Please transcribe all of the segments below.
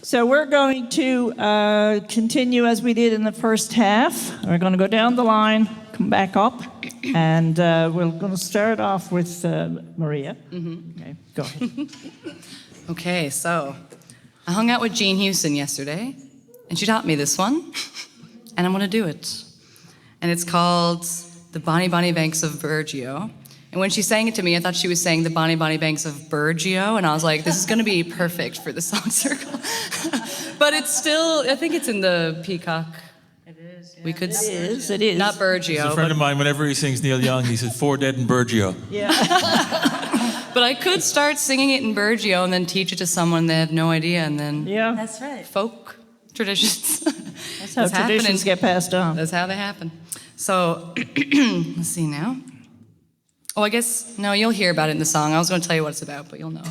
So we're going to continue as we did in the first half. We're going to go down the line, come back up, and we're going to start off with Maria. Mm-hmm. Okay, go ahead. Okay, so I hung out with Jean Houston yesterday, and she taught me this one, and I'm going to do it. And it's called The Bonnie Bonnie Banks of Burgeo. And when she sang it to me, I thought she was saying the Bonnie Bonnie Banks of Burgeo, and I was like, this is going to be perfect for the song circle. But it's still, I think it's in the Peacock. It is. Yeah. We could. It is. Not Burgeo. There's a friend of mine, whenever he sings Neil Young, he says, 4 Dead in Burgeo. Yeah. But I could start singing it in Burgeo and then teach it to someone they have no idea, and then That's right. folk traditions. That's how traditions get passed on. That's how they happen. So, let's see now. Oh, I guess, no, you'll hear about it in the song. I was going to tell you what it's about, but you'll know.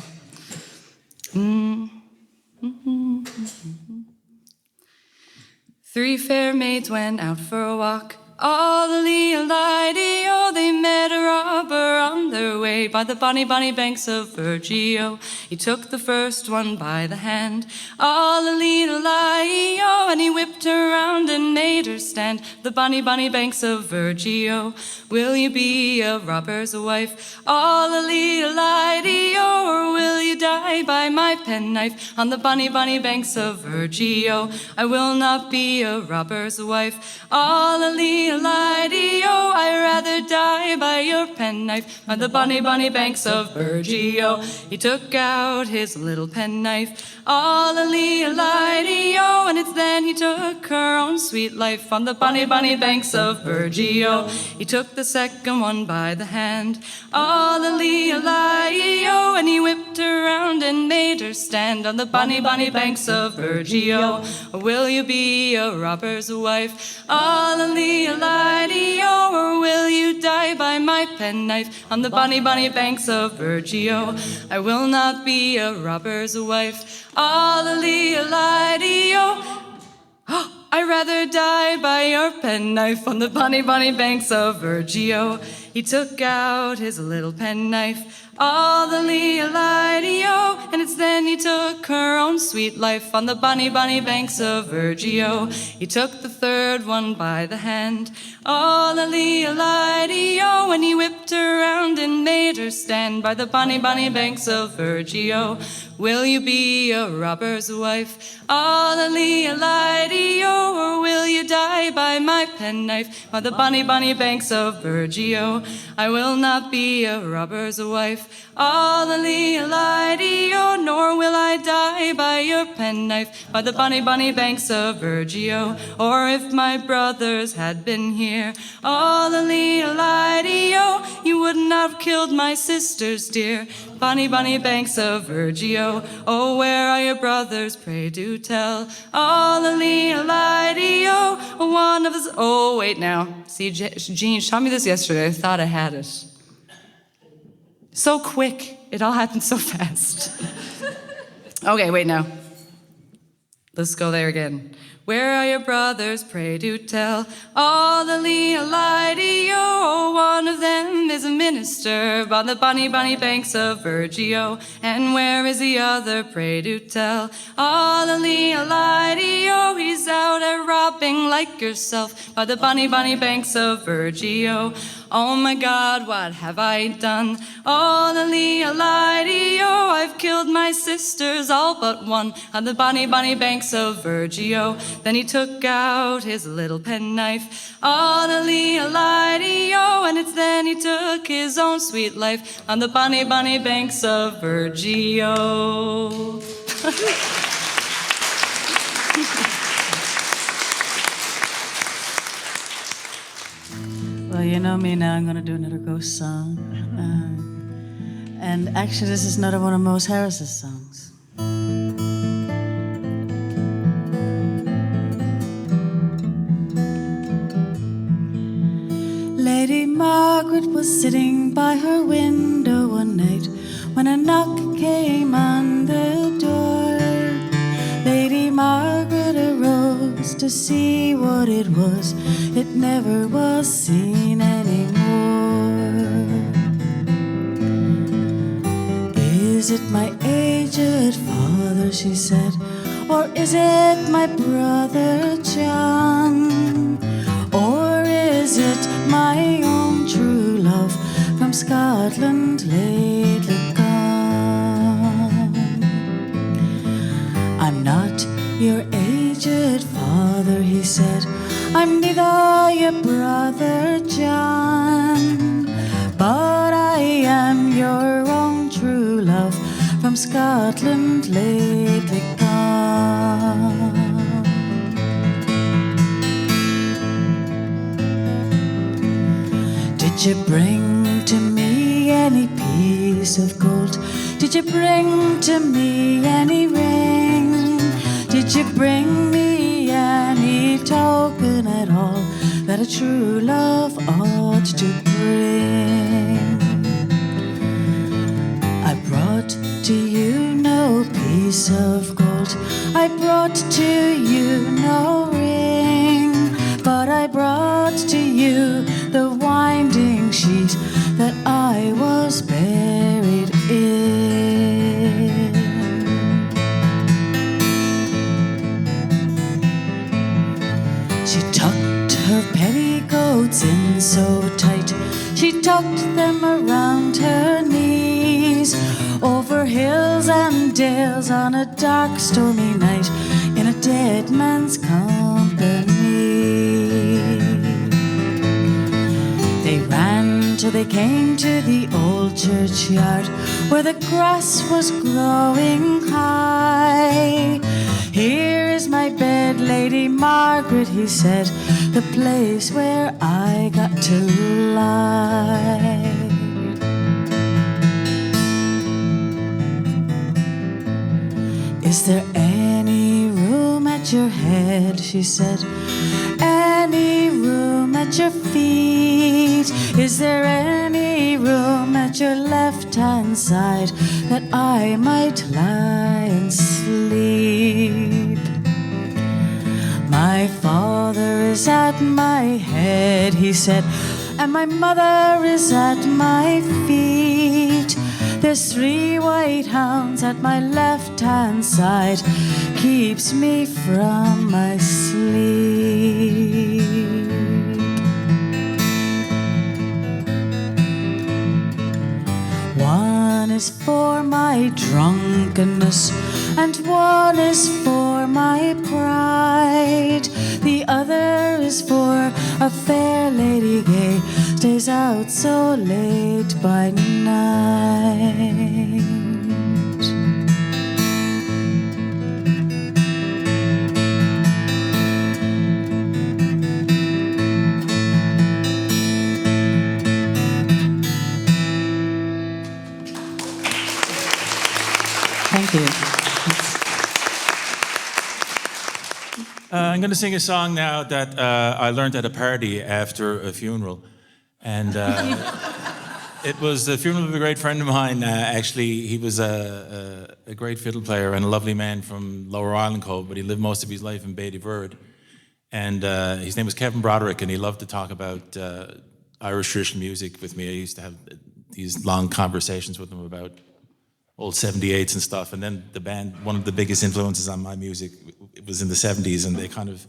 Three fair maids went out for a walk. All the oh, they met a robber on their way by the bonny, bonny banks of Burgeo. He took the first one by the hand, all the oh, and he whipped her round and made her stand. The bonny, bonny banks of Burgeo. Will you be a robber's wife? All the oh, or will you die by my penknife on the bonny, bonny banks of Burgeo? I will not be a robber's wife. All the oh, I'd rather die by your penknife by the bonny, bonny banks of Burgeo. He took out his little penknife, all the oh, and it's then he took her own sweet life on the bonny, bonny banks of Burgeo. He took the second one by the hand, all the oh, and he whipped her round and made her stand on the bonny, bonny banks of Burgeo. Will you be a robber's wife? All the oh, or will you die by my penknife on the bonny, bonny banks of Burgeo? I will not be a robber's wife. All the oh, I'd rather die by your penknife on the bonny, bonny banks of Burgeo. He took out his little penknife, all the oh, and it's then he took her own sweet life on the bonny, bonny banks of Burgeo. He took the third one by the hand, all the oh, and he whipped her round and made her stand by the bonny, bonny banks of Burgeo. Will you be a robber's wife? All the oh, or will you die by my penknife by the bonny, bonny banks of Burgeo? I will not be a robber's wife. All the oh, nor will I die by your penknife by the bonny, bonny banks of Burgeo. Or if my brothers had been here, all the oh, you would not have killed my sisters dear. Bonny, bonny banks of Burgeo. Oh, where are your brothers? Pray do tell. All the oh, one of us. Oh, wait now. See, Jean taught me this yesterday. I thought I had it. So quick. It all happened so fast. Okay, wait now. Let's go there again. Where are your brothers? Pray do tell. All the oh, one of them is a minister by the bonny, bonny banks of Burgeo. And where is the other? Pray do tell. All the oh, he's out at robbing like yourself by the bonny, bonny banks of Burgeo. Oh my God, what have I done? All the oh, I've killed my sisters, all but one, on the bonny, bonny banks of Burgeo. Then he took out his little penknife, all the oh, and it's then he took his own sweet life on the bonny, bonny banks of Burgeo. Well, you know me now, I'm going to do another ghost song. And actually, this is another one of Mose Harris's songs. Lady Margaret was sitting by her window one night when a knock came on the door. Lady Margaret arose to see what it was. It never was seen anymore. Is it my aged father, she said, Or is it my brother John? Or is it my own true love from Scotland lately gone? I'm not your aged father, he said. I'm neither your brother John, but I am your own true love from Scotland lately gone. Did you bring to me any piece of gold? Did you bring to me any ring? Did you bring me any token at all that a true love ought to bring? I brought to you no piece of gold, I brought to you no ring, but I brought to you the winding sheet that I was buried in. She tucked her petticoats in so tight, she tucked them around her knees, over hills and dales on a dark stormy night, in a dead man's company. They ran till they came to the old churchyard, where the grass was growing high. Here is my bed, Lady Margaret, he said, the place where I got to lie. Is there any room at your head, she said, any room at your feet? Is there any room at your left-hand side that I might lie and sleep? My father is at my head, he said, and my mother is at my feet. There's 3 white hounds at my left-hand side, keeps me from my sleep. One is for my drunkenness, and one is for my pride. The other is for a fair lady gay, stays out so late by night. Thank you. I'm going to sing a song now that I learned at a party after a funeral. And it was the funeral of a great friend of mine. Actually, he was a great fiddle player and a lovely man from Lower Island Cove, but he lived most of his life in Beatty Verd. And his name was Kevin Broderick, and he loved to talk about Irish traditional music with me. I used to have these long conversations with him about old 78s and stuff. And then the band, one of the biggest influences on my music, it was in the 70s, and they kind of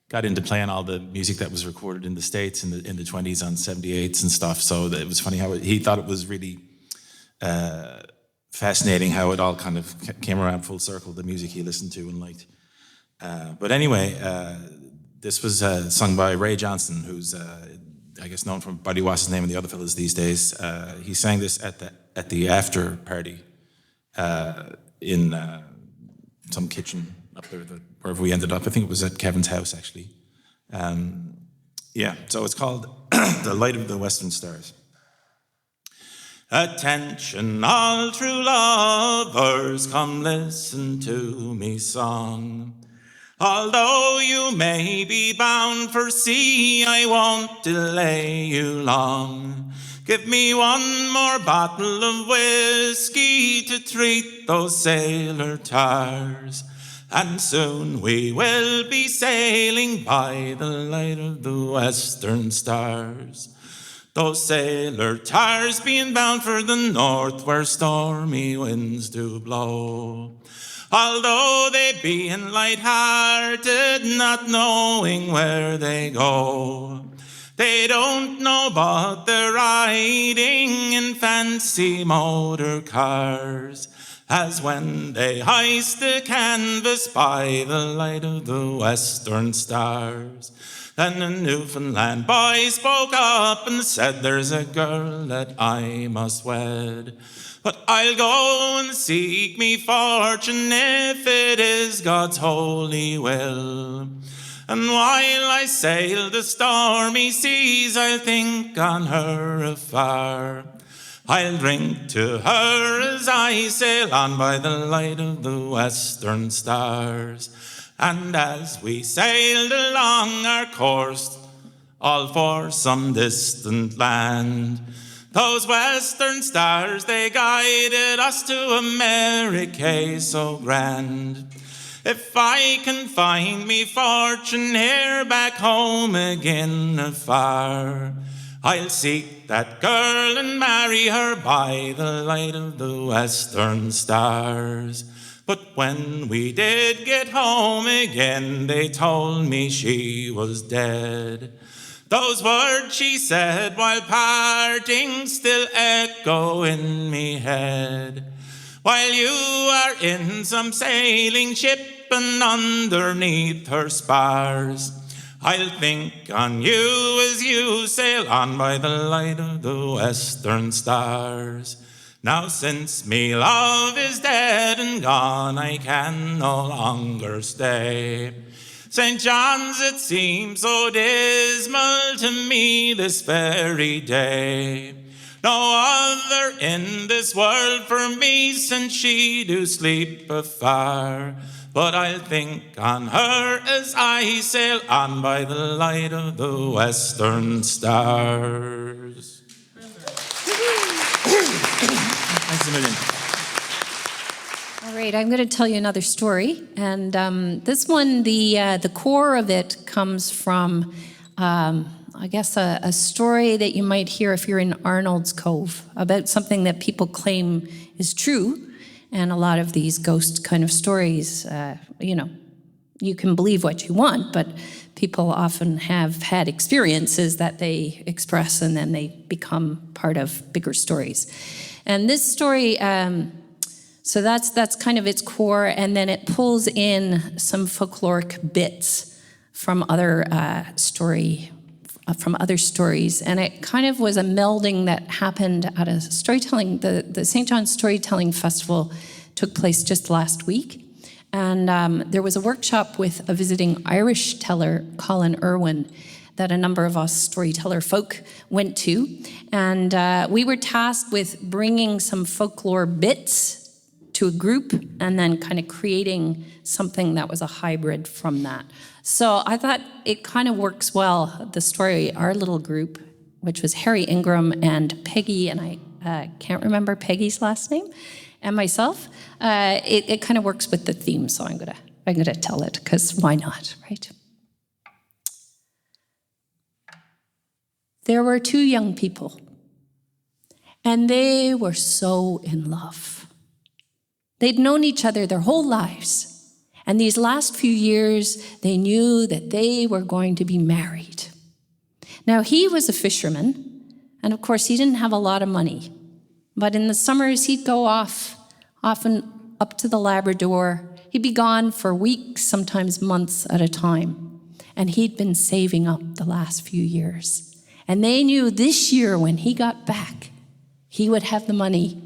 got into playing all the music that was recorded in the States in the 20s on 78s and stuff. So it was funny how he thought it was really fascinating how it all kind of came around full circle, the music he listened to and liked. But anyway, this was sung by Ray Johnson, who's I guess known from Buddy Wass's Name and the Other Fellas these days. He sang this at the after party in some kitchen up there, wherever we ended up. I think it was at Kevin's house, actually. Yeah, so it's called The Light of the Western Stars. Attention, all true lovers, come listen to me song. Although you may be bound for sea, I won't delay you long. Give me one more bottle of whiskey to treat those sailor tars, and soon we will be sailing by the light of the western stars. Those sailor tars being bound for the north, where stormy winds do blow. although they being light-hearted, not knowing where they go. They don't know about the riding in fancy motor cars, as when they hoist the canvas by the light of the western stars. Then a Newfoundland boy spoke up and said, there's a girl that I must wed, but I'll go and seek me fortune if it is God's holy will. And while I sail the stormy seas, I'll think on her afar. I'll drink to her as I sail on by the light of the western stars. And as we sailed along our course, all for some distant land, those western stars, they guided us to America so grand. If I can find me fortune here back home again afar, I'll seek that girl and marry her by the light of the western stars. But when we did get home again, they told me she was dead. Those words she said while parting still echo in me head. While you are in some sailing ship and underneath her spars, I'll think on you as you sail on by the light of the western stars. Now since me love is dead and gone, I can no longer stay. St. John's, it seems so dismal to me this very day. No other in this world for me, since she do sleep afar. But I'll think on her as I sail on by the light of the western stars. Thanks a million. All right, I'm going to tell you another story, and this one, the core of it comes from, I guess, a story that you might hear if you're in Arnold's Cove about something that people claim is true, and a lot of these ghost kind of stories, you can believe what you want, but people often have had experiences that they express, and then they become part of bigger stories. And this story, so that's kind of its core, and then it pulls in some folkloric bits from other stories, and it kind of was a melding that happened at a storytelling. The St. John's Storytelling Festival took place just last week, and there was a workshop with a visiting Irish teller, Colin Irwin, that a number of us storyteller folk went to, and we were tasked with bringing some folklore bits to a group and then kind of creating something that was a hybrid from that. So I thought it kind of works well, the story, our little group, which was Harry Ingram and Peggy, and I can't remember Peggy's last name, and myself. It kind of works with the theme, so I'm gonna tell it, because why not, right? There were two young people, and they were so in love. They'd known each other their whole lives, and these last few years, they knew that they were going to be married. Now, he was a fisherman, and of course, he didn't have a lot of money, but in the summers, he'd go off, often up to the Labrador. He'd be gone for weeks, sometimes months at a time, and he'd been saving up the last few years. And they knew this year when he got back, he would have the money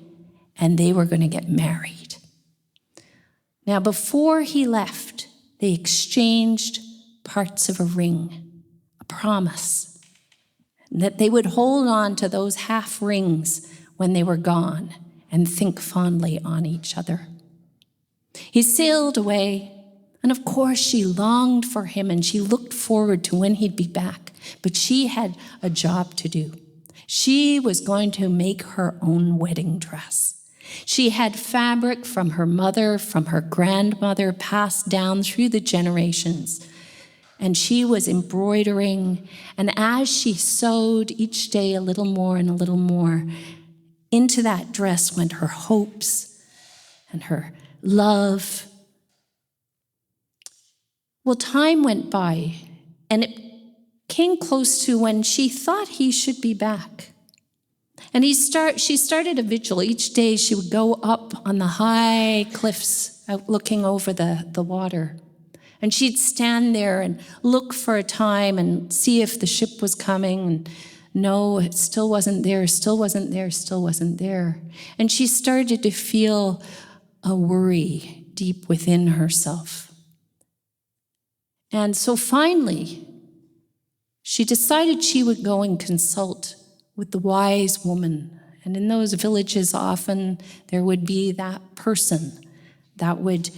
and they were going to get married. Now, before he left, they exchanged parts of a ring, a promise, that they would hold on to those half rings when they were gone and think fondly on each other. He sailed away, and of course she longed for him and she looked forward to when he'd be back. But she had a job to do. She was going to make her own wedding dress. She had fabric from her mother, from her grandmother, passed down through the generations. And she was embroidering, and as she sewed each day a little more and a little more, into that dress went her hopes and her love Well, time went by, and it came close to when she thought he should be back. And she started a vigil. Each day she would go up on the high cliffs out looking over the water. And she'd stand there and look for a time and see if the ship was coming. And no, it still wasn't there, still wasn't there, still wasn't there. And she started to feel a worry deep within herself. And so finally, she decided she would go and consult with the wise woman. And in those villages, often there would be that person that would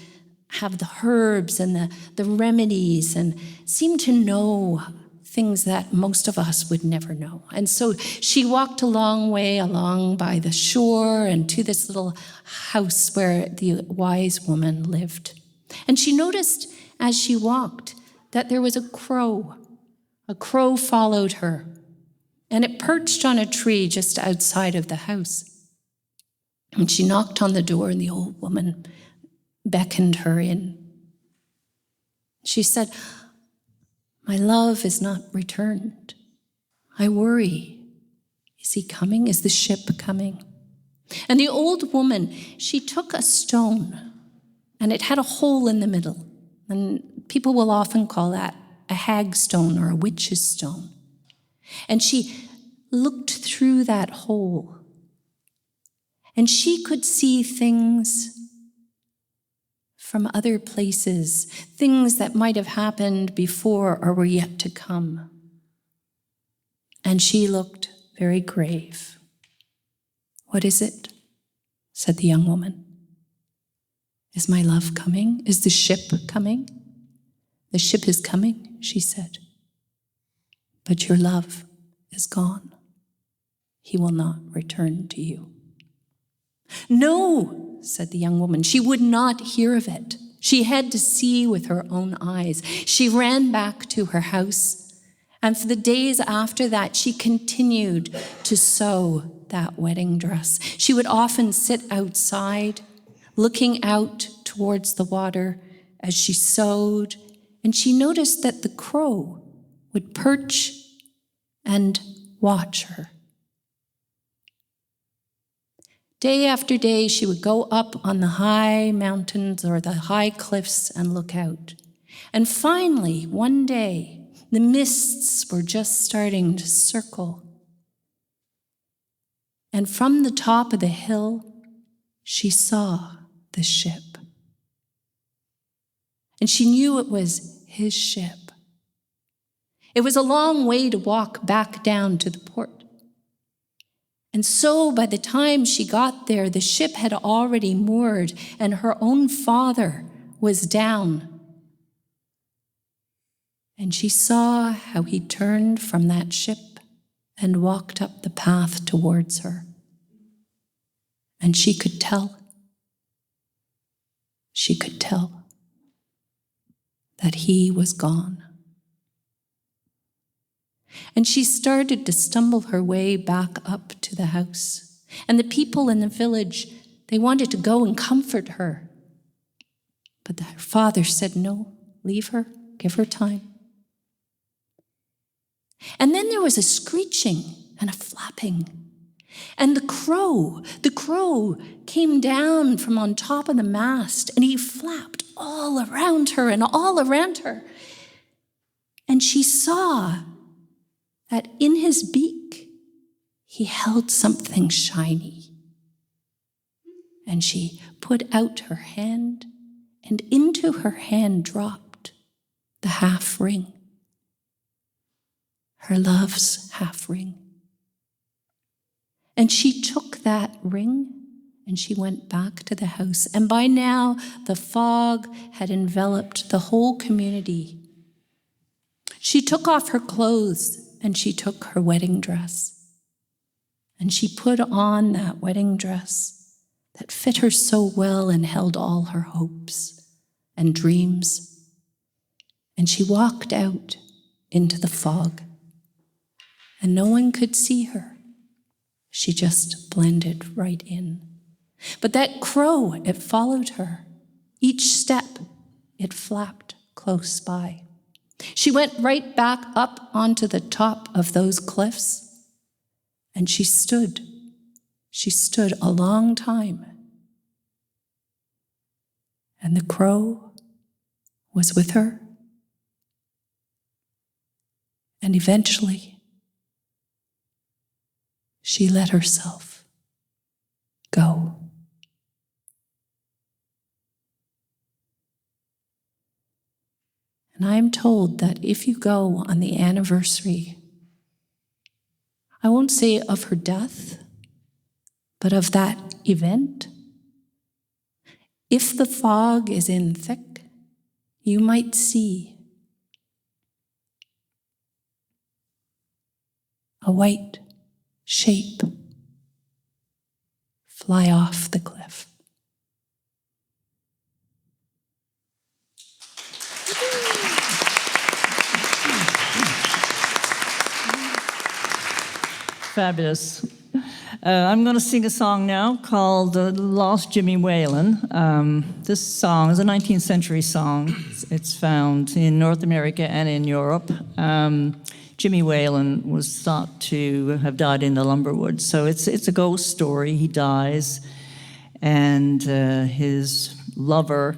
have the herbs and the remedies and seem to know things that most of us would never know. And so she walked a long way along by the shore and to this little house where the wise woman lived. And she noticed as she walked that there was a crow. A crow followed her, and it perched on a tree just outside of the house. And she knocked on the door, and the old woman beckoned her in. She said, "My love is not returned. I worry. Is he coming? Is the ship coming?" And the old woman, she took a stone, and it had a hole in the middle. And people will often call that a hag stone or a witch's stone. And she looked through that hole, and she could see things from other places, things that might have happened before or were yet to come. And she looked very grave. "What is it?" said the young woman. "Is my love coming? Is the ship coming?" "The ship is coming," she said. "But your love is gone. He will not return to you." "No," said the young woman. She would not hear of it. She had to see with her own eyes. She ran back to her house, and for the days after that, she continued to sew that wedding dress. She would often sit outside, looking out towards the water as she sewed, and she noticed that the crow would perch and watch her. Day after day, she would go up on the high mountains or the high cliffs and look out. And finally, one day, the mists were just starting to circle. And from the top of the hill, she saw the ship. And she knew it was his ship. It was a long way to walk back down to the port. And so by the time she got there, the ship had already moored and her own father was down. And she saw how he turned from that ship and walked up the path towards her. And she could tell that he was gone. And she started to stumble her way back up to the house. And the people in the village, they wanted to go and comfort her. But her father said, "No, leave her, give her time." And then there was a screeching and a flapping. And the crow came down from on top of the mast, and he flapped all around her and all around her. And she saw that in his beak, he held something shiny. And she put out her hand, and into her hand dropped the half ring, her love's half ring. And she took that ring and she went back to the house. And by now, the fog had enveloped the whole community. She took off her clothes and she took her wedding dress. And she put on that wedding dress that fit her so well and held all her hopes and dreams. And she walked out into the fog, and no one could see her. She just blended right in. But that crow, it followed her. Each step, it flapped close by. She went right back up onto the top of those cliffs, and she stood. She stood a long time. And the crow was with her. And eventually, she let herself go. And I'm told that if you go on the anniversary, I won't say of her death, but of that event, if the fog is in thick, you might see a white shape fly off the cliff. Fabulous. I'm going to sing a song now called Lost Jimmy Whalen. This song is a 19th century song. It's found in North America and in Europe. Jimmy Whalen was thought to have died in the lumberwoods. So it's a ghost story. He dies, and his lover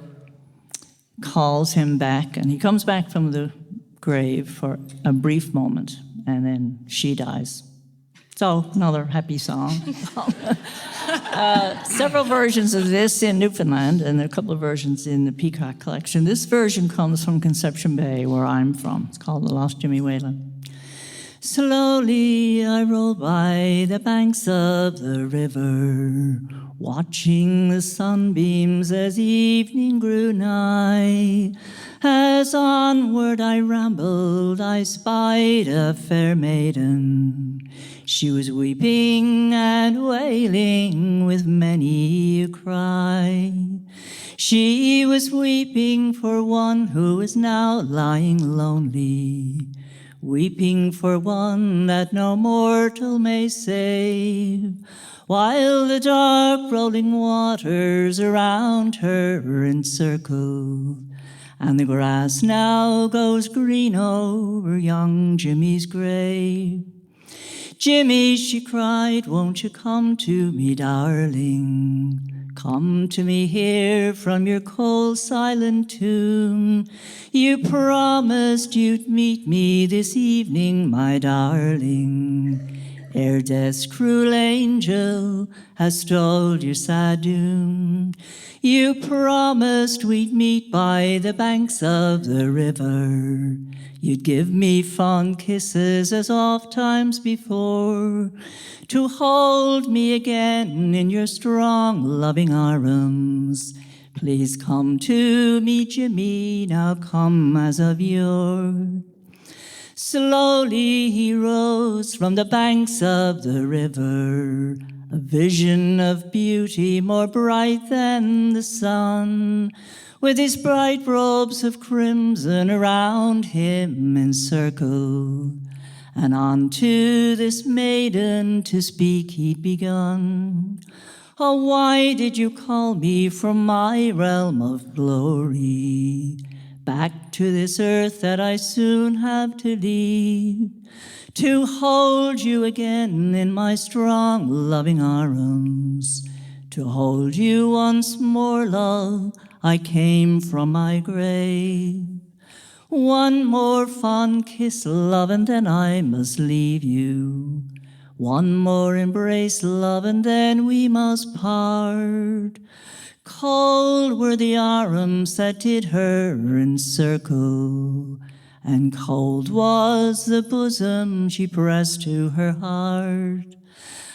calls him back, and he comes back from the grave for a brief moment, and then she dies. So, another happy song. Several versions of this in Newfoundland, and a couple of versions in the Peacock collection. This version comes from Conception Bay, where I'm from. It's called The Lost Jimmy Whalen. Slowly I rolled by the banks of the river, watching the sunbeams as evening grew nigh. As onward I rambled, I spied a fair maiden. She was weeping and wailing with many a cry. She was weeping for one who is now lying lonely, weeping for one that no mortal may save, while the dark rolling waters around her encircle, and the grass now goes green over young Jimmy's grave. Jimmy, she cried, won't you come to me, darling? Come to me here from your cold, silent tomb. You promised you'd meet me this evening, my darling, ere death's cruel angel has told your sad doom. You promised we'd meet by the banks of the river. You'd give me fond kisses as oft times before, to hold me again in your strong, loving arms. Please come to me, Jimmy, now come as of yore. Slowly he rose from the banks of the river, a vision of beauty more bright than the sun, with his bright robes of crimson around him encircled. And unto this maiden to speak he'd begun. Oh, why did you call me from my realm of glory, back to this earth that I soon have to leave, to hold you again in my strong, loving arms, to hold you once more, love, I came from my grave. One more fond kiss, love, and then I must leave you. One more embrace, love, and then we must part. Cold were the arms that did her encircle, and cold was the bosom she pressed to her heart.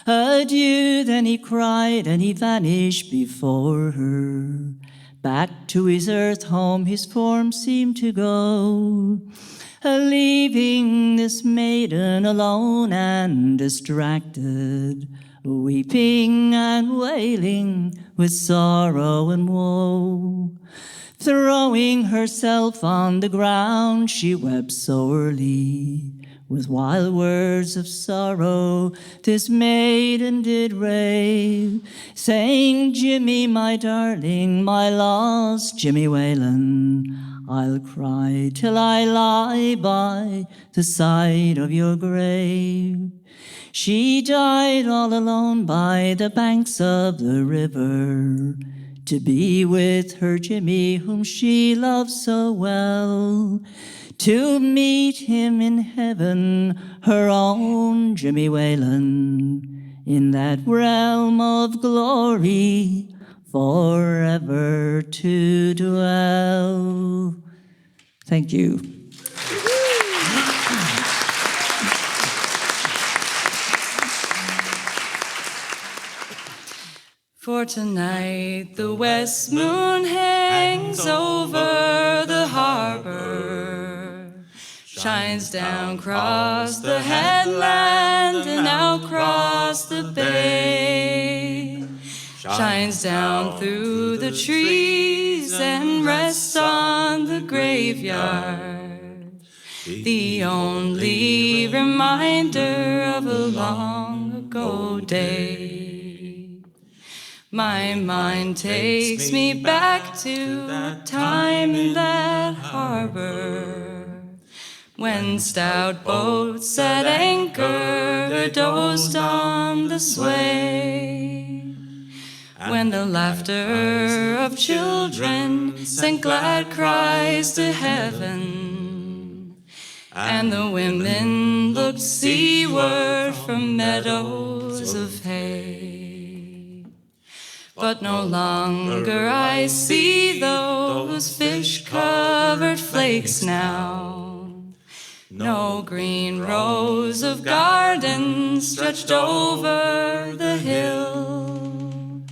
Adieu, then he cried, and he vanished before her. Back to his earth home his form seemed to go, leaving this maiden alone and distracted, weeping and wailing with sorrow and woe. Throwing herself on the ground, she wept sorely. With wild words of sorrow, this maiden did rave, saying, Jimmy, my darling, my lost Jimmy Whalen, I'll cry till I lie by the side of your grave. She died all alone by the banks of the river, to be with her Jimmy whom she loved so well, to meet him in heaven, her own Jimmy Whalen, in that realm of glory forever to dwell. Thank you. For tonight the west moon hangs over the harbor, shines down across the headland and out across the bay, shines down through the trees and rests on the graveyard, the only reminder of a long ago day. My mind takes me back to that time in that harbor, when stout boats at anchor dozed on the sway, when the laughter of children sent glad cries to heaven, and the women looked seaward from meadows of hay. But no longer I see those fish-covered flakes now, no green rows of gardens stretched over the hill,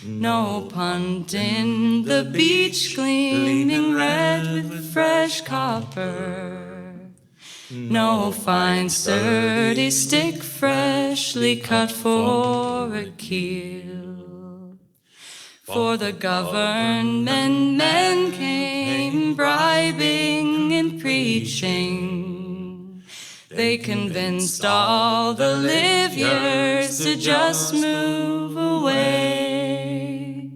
no punt in the beach gleaming red with fresh copper, no fine sturdy stick freshly cut for a keel. For the government men came bribing and preaching. They convinced all the livyers to just move away.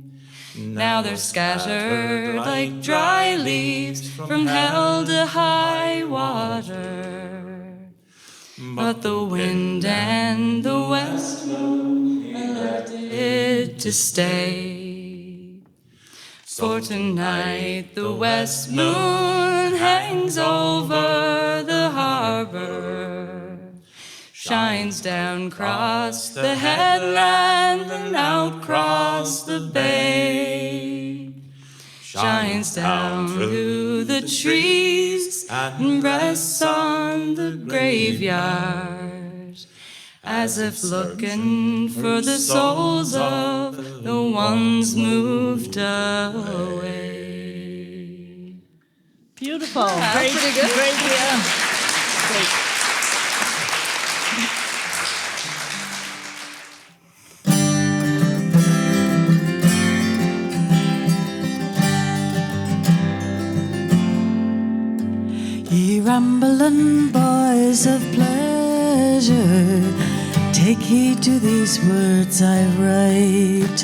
Now they're scattered like dry leaves from hell to high water. But the wind and the west moon elected to stay. For tonight the west moon hangs over the harbor, shines down across the headland and out across the bay, shines down through the trees and rests on the graveyard, as if looking for the souls of the ones moved away. Beautiful. Yeah, Great, pretty good. Great, yeah. Great. Ye rambling boys of pleasure, take heed to these words I write.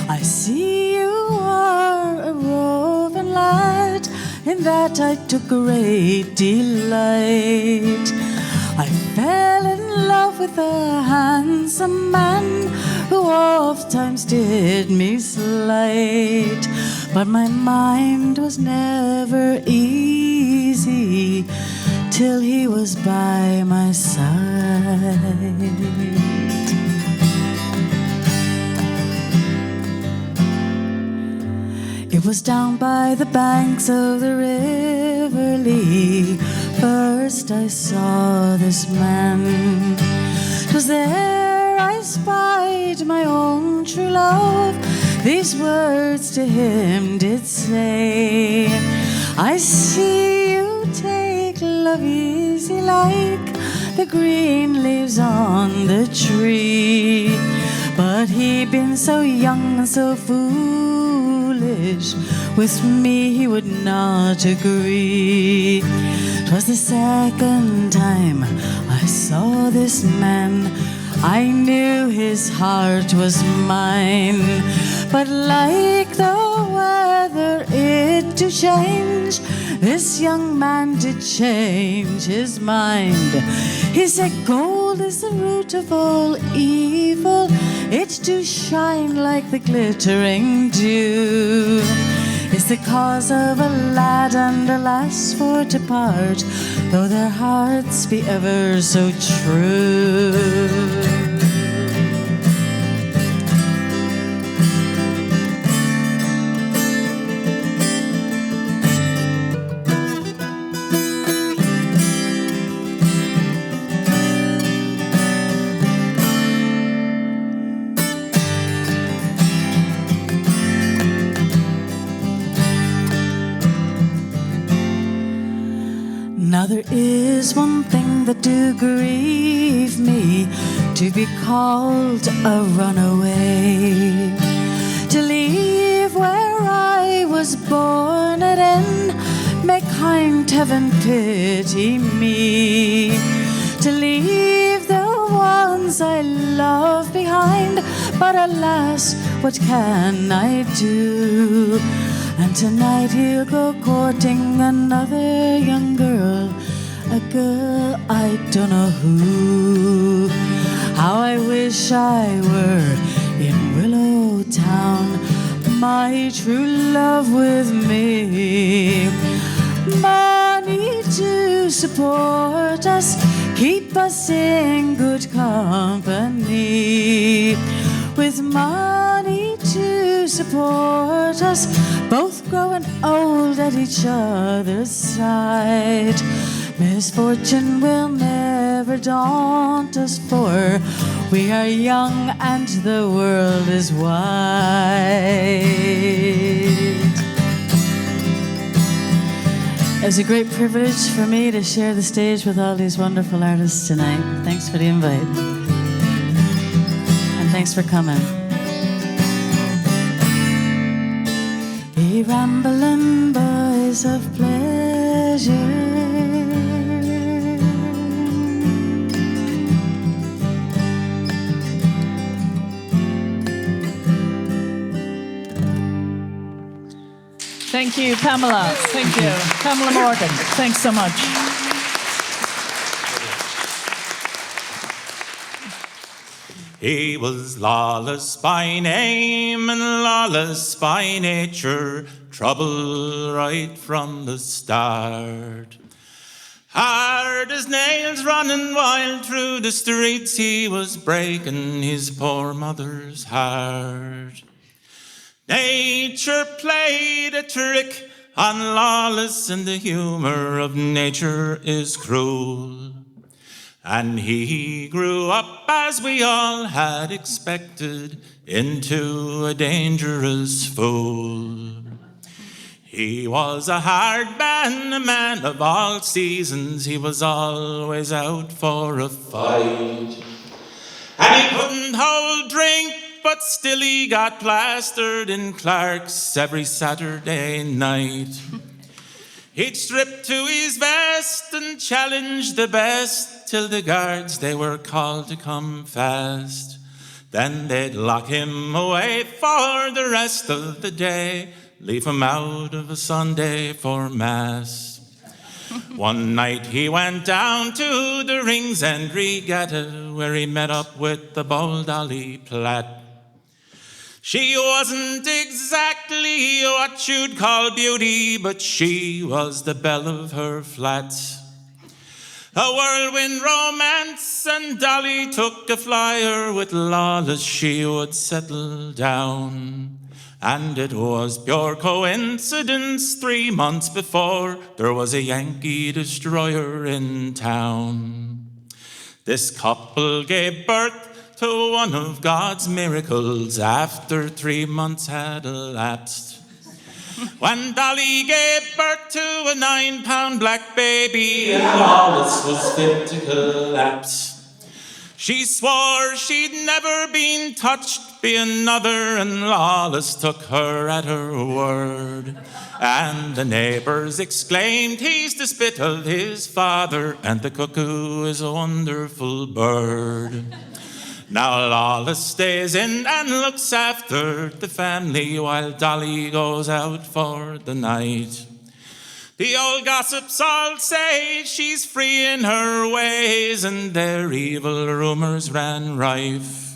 I see you are a roving lad, in that I took great delight. I fell in love with a handsome man, who oft times did me slight. But my mind was never easy till he was by my side. It was down by the banks of the River Lee first I saw this man. 'Twas there I spied my own true love, these words to him did say. I see you take love easy like the green leaves on the tree. But he been so young and so foolish, with me he would not agree. 'Twas the second time I saw this man, I knew his heart was mine. But like the weather whether it to change. This young man did change his mind. He said gold is the root of all evil. It do shine like the glittering dew. It's the cause of a lad and a lass for to part, though their hearts be ever so true. Now there is one thing that do grieve me, to be called a runaway, to leave where I was born again. May kind heaven pity me, to leave the ones I love behind. But alas, what can I do? And tonight he'll go courting another young girl, a girl I don't know who. How I wish I were in Willow Town, my true love with me. Money to support us, keep us in good company. With money to support us, both growing old at each other's side. Misfortune will never daunt us, for we are young and the world is wide. It's a great privilege for me to share the stage with all these wonderful artists tonight. Thanks for the invite. And thanks for coming. Ye rambling boys of pleasure, Thank you, Pamela. Thank you. Pamela Morgan. Thanks so much. He was lawless by name and lawless by nature, trouble right from the start. Hard as nails, running wild through the streets, he was breaking his poor mother's heart. Nature played a trick on lawless, and the humor of nature is cruel. And he grew up, as we all had expected, into a dangerous fool. He was a hard man, a man of all seasons. He was always out for a fight. And he couldn't hold drink, but still he got plastered in Clark's every Saturday night. He'd strip to his vest and challenge the best, till the guards, they were called to come fast. Then they'd lock him away for the rest of the day, leave him out of a Sunday for Mass. One night he went down to the Rings End Regatta, where he met up with the bold Dolly Platt. She wasn't exactly what you'd call beauty, but she was the belle of her flat. A whirlwind romance, and Dolly took a flyer. With Lawless she would settle down. And it was pure coincidence, 3 months before, there was a Yankee destroyer in town. This couple gave birth to one of God's miracles after 3 months had elapsed. When Dolly gave birth to a 9-pound black baby, and Lawless was fit to collapse. She swore she'd never been touched by another, and Lawless took her at her word. And the neighbors exclaimed, he's the spit of his father, and the cuckoo is a wonderful bird. Now Lawless stays in and looks after the family while Dolly goes out for the night. The old gossips all say she's free in her ways, and their evil rumors ran rife.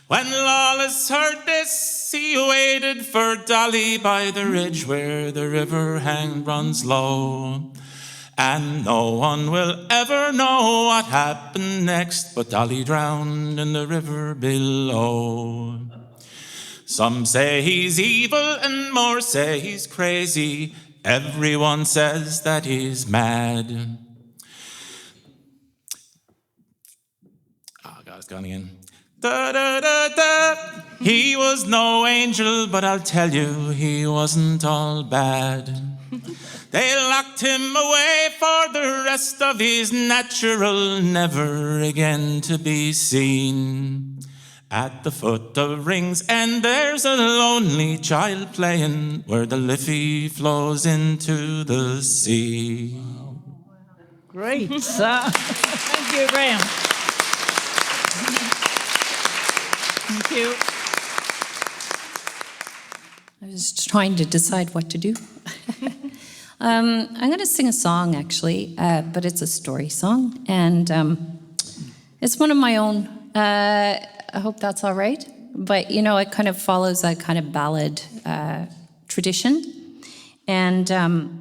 When Lawless heard this, he waited for Dolly by the ridge where the river hand runs low. And no one will ever know what happened next, but Dolly drowned in the river below. Some say he's evil and more say he's crazy. Everyone says that he's mad. Oh, God, it's gone again. Da, da, da, da. He was no angel, but I'll tell you, he wasn't all bad. They locked him away for the rest of his natural, never again to be seen. At the foot of Rings End, there's a lonely child playing where the Liffey flows into the sea. Great. Thank you, Graham. Thank you. I was just trying to decide what to do. I'm going to sing a song, actually, but it's a story song, and it's one of my own. I hope that's all right. But, you know, it kind of follows a kind of ballad tradition, and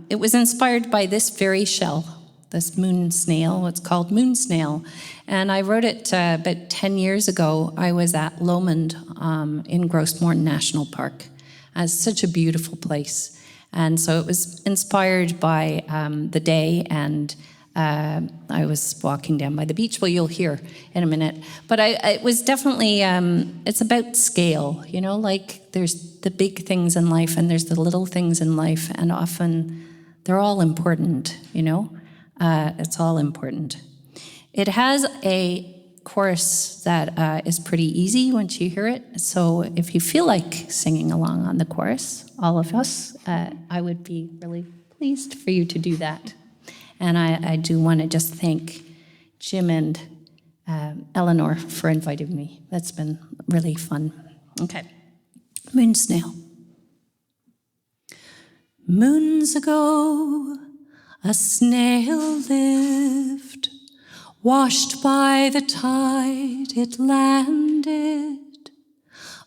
it was inspired by this very shell, this moon snail. It's called moon snail, and I wrote it about 10 years ago. I was at Lomond in Grossmorton National Park. It's such a beautiful place. And so it was inspired by the day, and I was walking down by the beach. Well, you'll hear in a minute. But it was definitely, it's about scale, you know, like there's the big things in life and there's the little things in life, and often they're all important, you know. It's all important. It has a chorus that is pretty easy once you hear it. So if you feel like singing along on the chorus, all of us, I would be really pleased for you to do that. And I do want to just thank Jim and Eleanor for inviting me. That's been really fun. Okay. Moon snail. Moons ago, a snail lived. Washed by the tide, it landed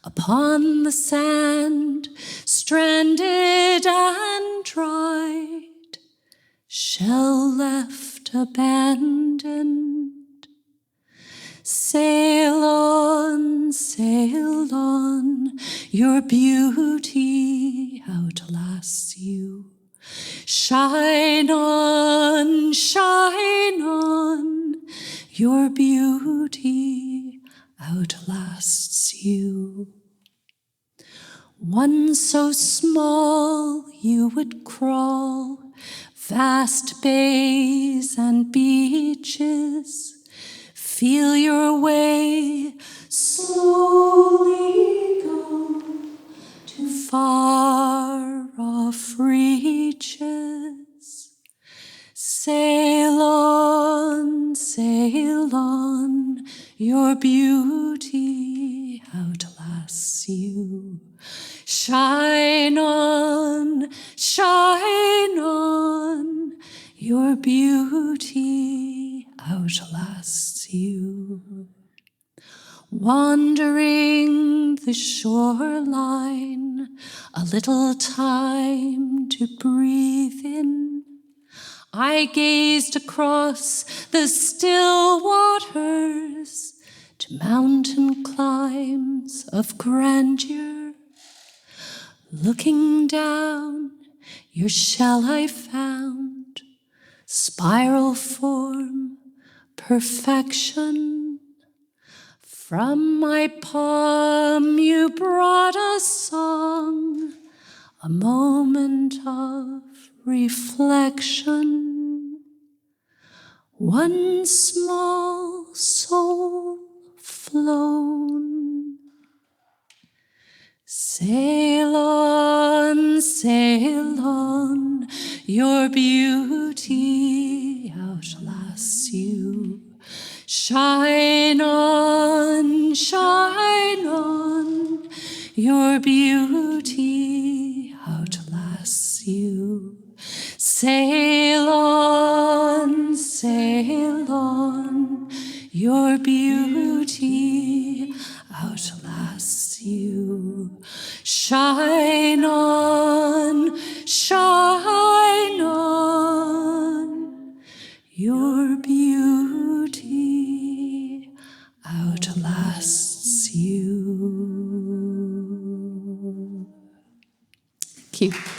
upon the sand, stranded and dried, shell left abandoned. Sail on, your beauty outlasts you. Shine on, your beauty outlasts you. One so small you would crawl vast bays and beaches, feel your way slowly go to far off reaches. Sail on, your beauty outlasts you. Shine on, your beauty outlasts you. Wandering the shoreline, a little time to breathe in, I gazed across the still waters to mountain climbs of grandeur. Looking down, your shell I found, spiral form, perfection. From my palm you brought a song, a moment of reflection. One small soul flown. Sail on, your beauty outlasts you. Shine on, your beauty outlasts you. Sail on, your beauty outlasts you. Shine on, your beauty outlasts you. Thank you.